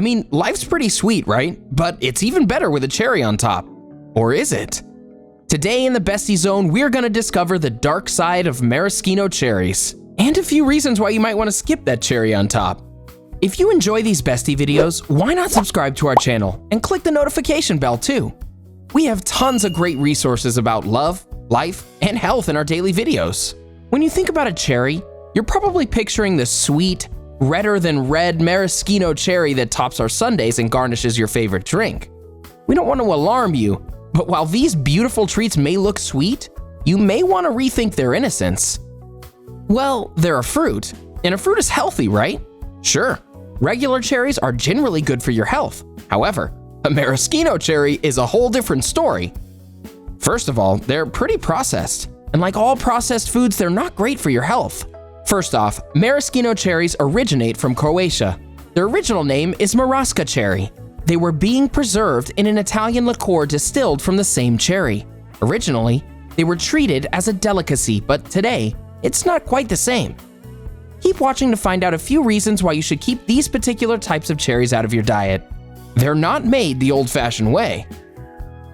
mean, life's pretty sweet, right? But it's even better with a cherry on top. Or is it? Today in the Bestie Zone, we're gonna discover the dark side of maraschino cherries, and a few reasons why you might want to skip that cherry on top. If you enjoy these Bestie videos, why not subscribe to our channel and click the notification bell too? We have tons of great resources about love, life, and health in our daily videos. When you think about a cherry, you're probably picturing the sweet, redder than red maraschino cherry that tops our sundaes and garnishes your favorite drink. We don't want to alarm you, but while these beautiful treats may look sweet, you may want to rethink their innocence. Well, they're a fruit, and a fruit is healthy, right? Sure, regular cherries are generally good for your health. However, a maraschino cherry is a whole different story. First of all, they're pretty processed, and like all processed foods, they're not great for your health. First off, maraschino cherries originate from Croatia. Their original name is Marasca cherry. They were being preserved in an Italian liqueur distilled from the same cherry. Originally, they were treated as a delicacy, but today, it's not quite the same. Keep watching to find out a few reasons why you should keep these particular types of cherries out of your diet. They're not made the old-fashioned way.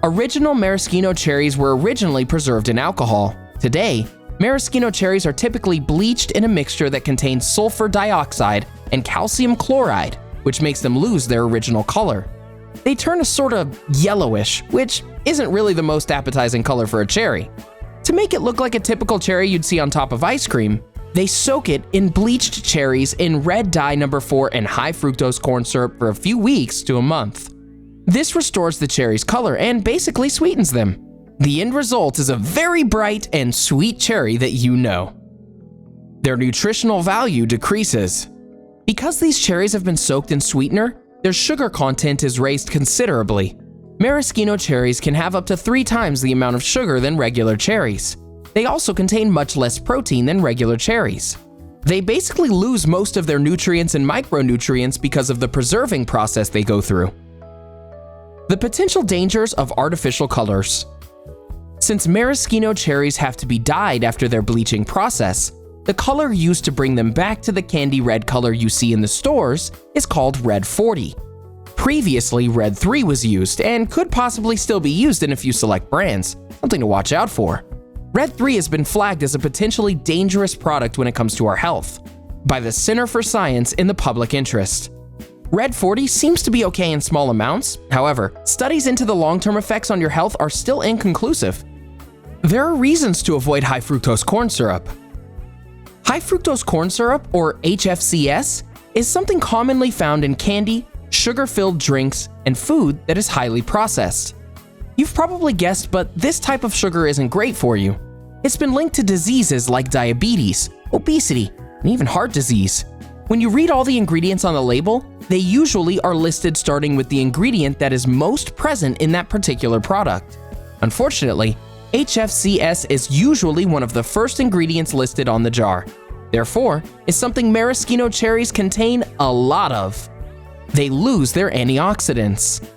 Original maraschino cherries were originally preserved in alcohol. Today, maraschino cherries are typically bleached in a mixture that contains sulfur dioxide and calcium chloride, which makes them lose their original color. They turn a sort of yellowish, which isn't really the most appetizing color for a cherry. To make it look like a typical cherry you'd see on top of ice cream, they soak it in bleached cherries in red dye number 4 and high fructose corn syrup for a few weeks to a month. This restores the cherry's color and basically sweetens them. The end result is a very bright and sweet cherry that you know. Their nutritional value decreases. Because these cherries have been soaked in sweetener, their sugar content is raised considerably. Maraschino cherries can have up to 3 times the amount of sugar than regular cherries. They also contain much less protein than regular cherries. They basically lose most of their nutrients and micronutrients because of the preserving process they go through. The potential dangers of artificial colors. Since maraschino cherries have to be dyed after their bleaching process, the color used to bring them back to the candy red color you see in the stores is called Red 40. Previously, Red 3 was used and could possibly still be used in a few select brands, something to watch out for. Red 3 has been flagged as a potentially dangerous product when it comes to our health by the Center for Science in the Public Interest. Red 40 seems to be okay in small amounts. However, studies into the long-term effects on your health are still inconclusive. There are reasons to avoid high fructose corn syrup. High fructose corn syrup, or HFCS, is something commonly found in candy, sugar-filled drinks, and food that is highly processed. You've probably guessed, but this type of sugar isn't great for you. It's been linked to diseases like diabetes, obesity, and even heart disease. When you read all the ingredients on the label, they usually are listed starting with the ingredient that is most present in that particular product. Unfortunately, HFCS is usually one of the first ingredients listed on the jar. Therefore, is something maraschino cherries contain a lot of. They lose their antioxidants.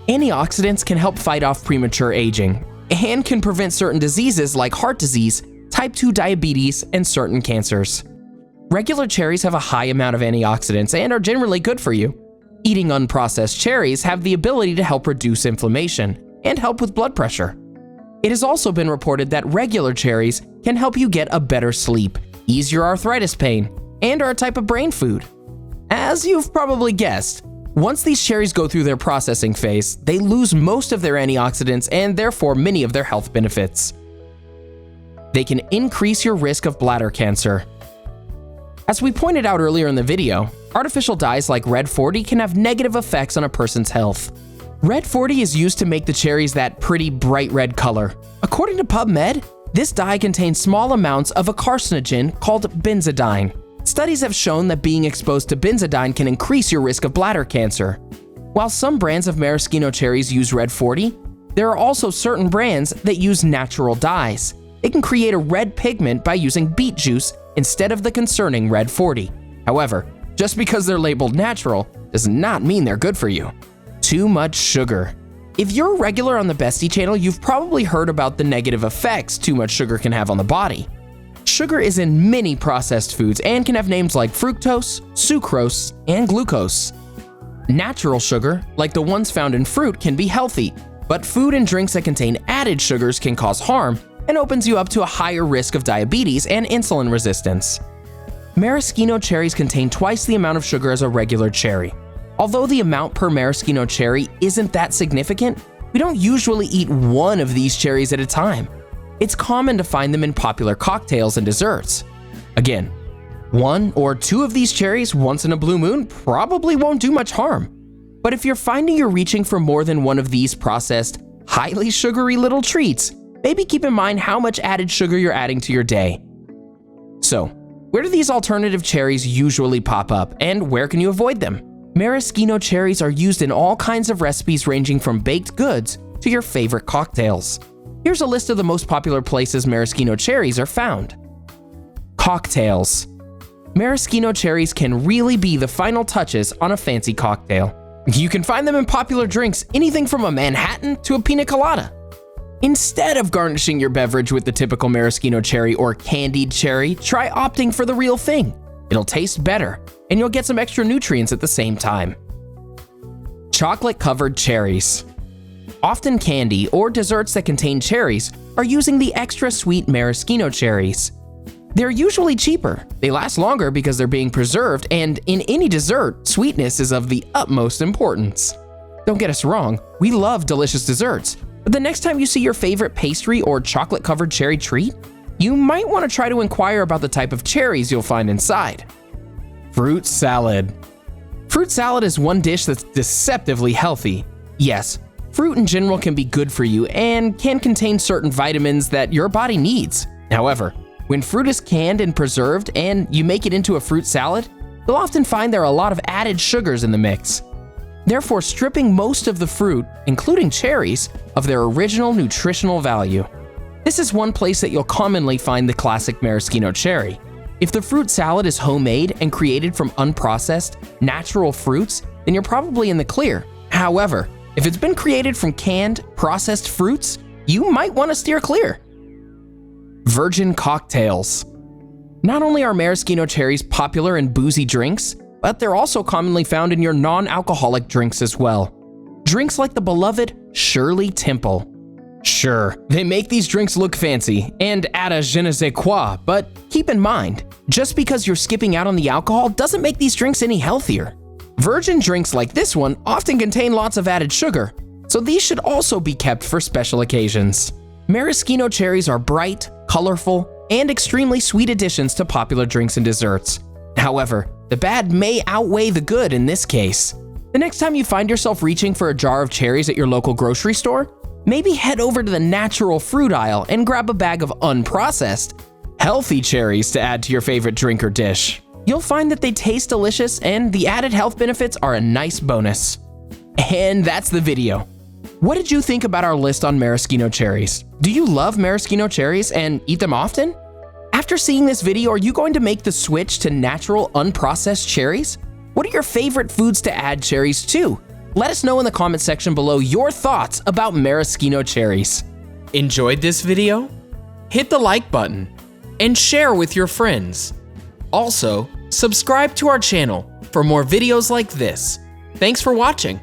Antioxidants can help fight off premature aging and can prevent certain diseases like heart disease, type 2 diabetes, and certain cancers. Regular cherries have a high amount of antioxidants and are generally good for you. Eating unprocessed cherries have the ability to help reduce inflammation and help with blood pressure. It has also been reported that regular cherries can help you get a better sleep, ease your arthritis pain, and are a type of brain food. As you've probably guessed, once these cherries go through their processing phase, they lose most of their antioxidants and therefore many of their health benefits. They can increase your risk of bladder cancer. As we pointed out earlier in the video, artificial dyes like Red 40 can have negative effects on a person's health. Red 40 is used to make the cherries that pretty bright red color. According to PubMed, this dye contains small amounts of a carcinogen called benzodiene. Studies have shown that being exposed to benzodiene can increase your risk of bladder cancer. While some brands of maraschino cherries use Red 40, there are also certain brands that use natural dyes. It can create a red pigment by using beet juice instead of the concerning Red 40. However, just because they're labeled natural does not mean they're good for you. Too much sugar. If you're a regular on the Bestie channel, you've probably heard about the negative effects too much sugar can have on the body. Sugar is in many processed foods and can have names like fructose, sucrose, and glucose. Natural sugar, like the ones found in fruit, can be healthy, but food and drinks that contain added sugars can cause harm and opens you up to a higher risk of diabetes and insulin resistance. Maraschino cherries contain twice the amount of sugar as a regular cherry. Although the amount per maraschino cherry isn't that significant, we don't usually eat one of these cherries at a time. It's common to find them in popular cocktails and desserts. Again, 1 or 2 of these cherries once in a blue moon probably won't do much harm. But if you're finding you're reaching for more than one of these processed, highly sugary little treats, maybe keep in mind how much added sugar you're adding to your day. So, where do these alternative cherries usually pop up, and where can you avoid them? Maraschino cherries are used in all kinds of recipes ranging from baked goods to your favorite cocktails. Here's a list of the most popular places maraschino cherries are found. Cocktails. Maraschino cherries can really be the final touches on a fancy cocktail. You can find them in popular drinks, anything from a Manhattan to a pina colada. Instead of garnishing your beverage with the typical maraschino cherry or candied cherry, try opting for the real thing. It'll taste better, and you'll get some extra nutrients at the same time. Chocolate-covered cherries. Often candy or desserts that contain cherries are using the extra sweet maraschino cherries. They're usually cheaper, they last longer because they're being preserved, and in any dessert, sweetness is of the utmost importance. Don't get us wrong, we love delicious desserts, but the next time you see your favorite pastry or chocolate-covered cherry treat, you might want to try to inquire about the type of cherries you'll find inside. Fruit salad. Fruit salad is one dish that's deceptively healthy. Yes, fruit in general can be good for you and can contain certain vitamins that your body needs. However, when fruit is canned and preserved and you make it into a fruit salad, you'll often find there are a lot of added sugars in the mix. Therefore, stripping most of the fruit, including cherries, of their original nutritional value. This is one place that you'll commonly find the classic maraschino cherry. If the fruit salad is homemade and created from unprocessed, natural fruits, then you're probably in the clear. However, if it's been created from canned, processed fruits, you might want to steer clear. Virgin cocktails. Not only are maraschino cherries popular in boozy drinks, but they're also commonly found in your non-alcoholic drinks as well. Drinks like the beloved Shirley Temple. Sure, they make these drinks look fancy and add a je ne sais quoi, but keep in mind, just because you're skipping out on the alcohol doesn't make these drinks any healthier. Virgin drinks like this one often contain lots of added sugar, so these should also be kept for special occasions. Maraschino cherries are bright, colorful, and extremely sweet additions to popular drinks and desserts. However, the bad may outweigh the good in this case. The next time you find yourself reaching for a jar of cherries at your local grocery store, maybe head over to the natural fruit aisle and grab a bag of unprocessed, healthy cherries to add to your favorite drink or dish. You'll find that they taste delicious and the added health benefits are a nice bonus. And that's the video. What did you think about our list on maraschino cherries? Do you love maraschino cherries and eat them often? After seeing this video, are you going to make the switch to natural, unprocessed cherries? What are your favorite foods to add cherries to? Let us know in the comment section below your thoughts about maraschino cherries. Enjoyed this video? Hit the like button and share with your friends. Also, subscribe to our channel for more videos like this. Thanks for watching.